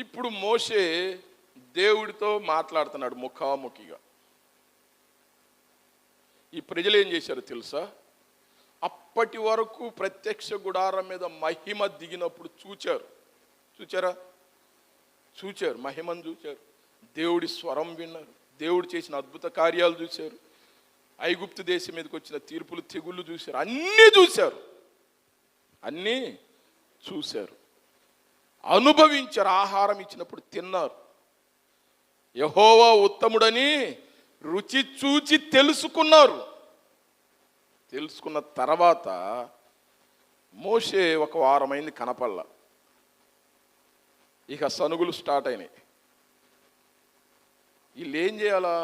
ఇప్పుడు మోషే దేవుడితో మాట్లాడుతున్నాడు ముఖాముఖిగా. ఈ ప్రజలు ఏం చేశారో తెలుసా? అప్పటి వరకు ప్రత్యక్ష గుడారం మీద మహిమ దిగినప్పుడు చూచారా? మహిమను చూచారు, దేవుడి స్వరం విన్నారు, దేవుడు చేసిన అద్భుత కార్యాలు చూశారు, ఐగుప్తు దేశం మీదకి వచ్చిన తీర్పులు తెగుళ్ళు చూశారు, అన్నీ చూశారు, అనుభవించారు. ఆహారం ఇచ్చినప్పుడు తిన్నారు. యెహోవా ఉత్తముడని రుచి చూచి తెలుసుకున్నారు. తెలుసుకున్న తర్వాత మోషే ఒక వారమైంది కనపల్ల. ఇక సనుగులు స్టార్ట్ అయినాయి. వీళ్ళు ఏం చేయాలా?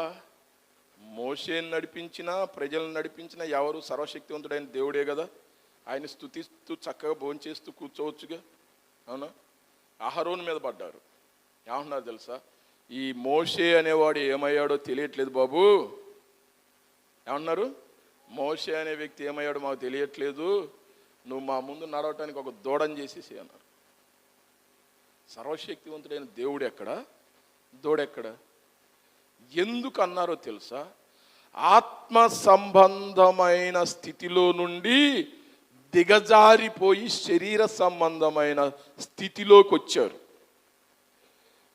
మోషేని నడిపించినా ప్రజలను నడిపించినా ఎవరు? సర్వశక్తివంతుడైన దేవుడే కదా. ఆయన స్తుతిస్తూ చక్కగా భోంచేస్తూ కూర్చోవచ్చుగా, అవునా? అహరోను మీద పడ్డారు. ఏమంటున్నారు తెలుసా? ఈ మోషే అనేవాడు ఏమయ్యాడో తెలియట్లేదు బాబు. ఏమన్నారు? మోషే అనే వ్యక్తి ఏమయ్యాడో మాకు తెలియట్లేదు, నువ్వు మా ముందు నడవటానికి ఒక దూడని చేసేసి అన్నారు. సర్వశక్తివంతుడైన దేవుడు ఎక్కడ, దూడెక్కడ? ఎందుకు అన్నారో తెలుసా? ఆత్మ సంబంధమైన స్థితిలో నుండి దిగజారిపోయి శరీర సంబంధమైన స్థితిలోకి వచ్చారు.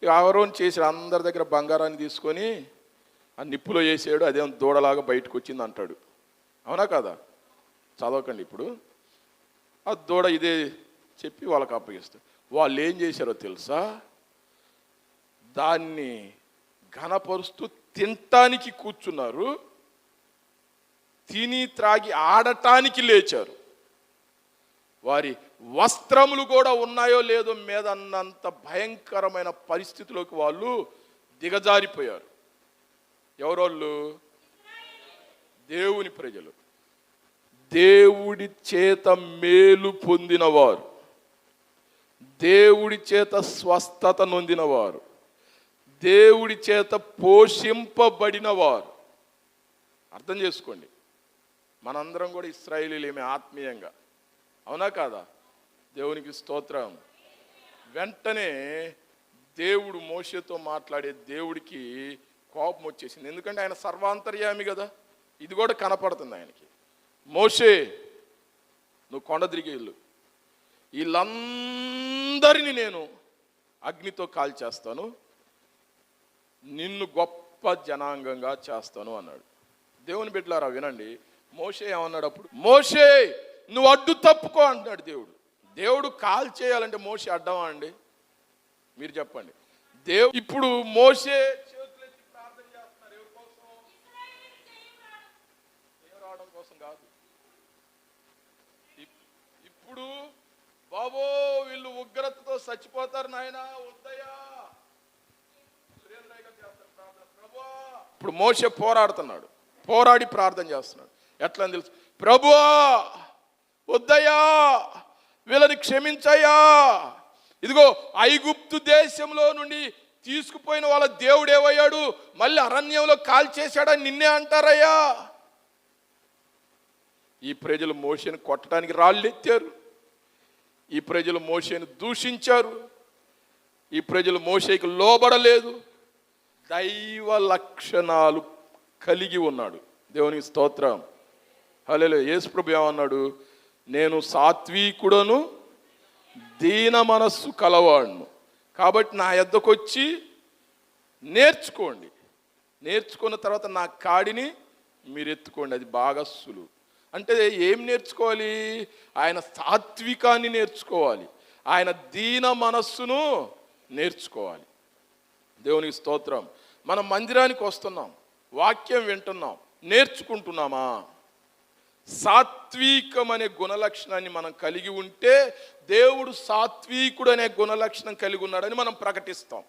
అహరోను చేశాడు, అందరి దగ్గర బంగారాన్ని తీసుకొని ఆ నిప్పులో వేసాడు, అదేం దూడలాగా బయటకు వచ్చింది అంటాడు. అవునా కాదా? చదవకండి ఇప్పుడు. ఆ దూడ ఇదే చెప్పి వాళ్ళకి అప్పగిస్తాడు. వాళ్ళు ఏం చేశారో తెలుసా? దాన్ని ఘనపరుస్తూ తినటానికి కూర్చున్నారు, తిని త్రాగి ఆడటానికి లేచారు. వారి వస్త్రములు కూడా ఉన్నాయో లేదో మీద అన్నంత భయంకరమైన పరిస్థితిలోకి వాళ్ళు దిగజారిపోయారు. ఎవరోళ్ళు? దేవుని ప్రజలు, దేవుడి చేత మేలు పొందినవారు, దేవుడి చేత స్వస్థత నొందినవారు, దేవుడి చేత పోషింపబడినవారు. అర్థం చేసుకోండి, మనందరం కూడా ఇశ్రాయేలీయులమే ఆత్మీయంగా, అవునా కాదా? దేవునికి స్తోత్రం. వెంటనే దేవుడు మోషేతో మాట్లాడే దేవుడికి కోపం వచ్చేసింది. ఎందుకంటే ఆయన సర్వాంతర్యామి కదా, ఇది కూడా కనపడుతుంది ఆయనకి. మోషే, నువ్వు కొండ తిరిగి వెళ్ళు, వీళ్ళందరినీ నేను అగ్నితో కాల్చేస్తాను, నిన్ను గొప్ప జనాంగంగా చేస్తాను అన్నాడు. దేవుని బిడ్డలారా వినండి, మోషే ఏమన్నాడు అప్పుడు? మోషే నువ్వు అడ్డు తప్పుకో అంటున్నాడు దేవుడు. దేవుడు కాల్ చేయాలంటే మోషే అడ్డమా అండి? మీరు చెప్పండి. ఇప్పుడు మోషే చేతులెత్తి ప్రార్థన చేస్తున్నారు. ఎవరి కోసం? రావడం కోసం కాదు. ఇప్పుడు బాబో వీళ్ళు ఉగ్రతతో చచ్చిపోతారు నాయనా, వద్దయ్యా. సురేంద్రయ్య గారు చేస్తారు ప్రార్థన. ప్రభువా, ఇప్పుడు మోషే పోరాడి ప్రార్థన చేస్తున్నాడు. ఎట్లా అని తెలుసు? ప్రభువా వద్దయ్యా, వీళ్ళని క్షమించయ్యా. ఇదిగో ఐగుప్తు దేశంలో నుండి తీసుకుపోయిన వాళ్ళ దేవుడు ఏమయ్యాడు? మళ్ళీ అరణ్యంలో కాల్చేశాడని నిన్నే అంటారయ్యా. ఈ ప్రజలు మోషేని కొట్టడానికి రాళ్ళు ఎత్తారు, ఈ ప్రజలు మోషేని దూషించారు, ఈ ప్రజలు మోషేకి లోబడలేదు. దైవ లక్షణాలు కలిగి ఉన్నాడు. దేవునికి స్తోత్రం. హల్లెలూయా. యేసు ప్రభు ఏమన్నాడు? నేను సాత్వికుడను, దీన మనస్సు కలవాడును, కాబట్టి నా యొద్దకు వచ్చి నేర్చుకోండి, నేర్చుకున్న తర్వాత నా కాడిని మీరు ఎత్తుకోండి, అది బాగా సులువు. అంటే ఏం నేర్చుకోవాలి? ఆయన సాత్వికాన్ని నేర్చుకోవాలి, ఆయన దీన మనస్సును నేర్చుకోవాలి. దేవునికి స్తోత్రం. మనం మందిరానికి వస్తున్నాం, వాక్యం వింటున్నాం, నేర్చుకుంటున్నామా? సాత్వికం అనే గుణలక్షణాన్ని మనం కలిగి ఉంటే దేవుడు సాత్వికుడు అనే గుణలక్షణం కలిగి ఉన్నాడని మనం ప్రకటిస్తాం.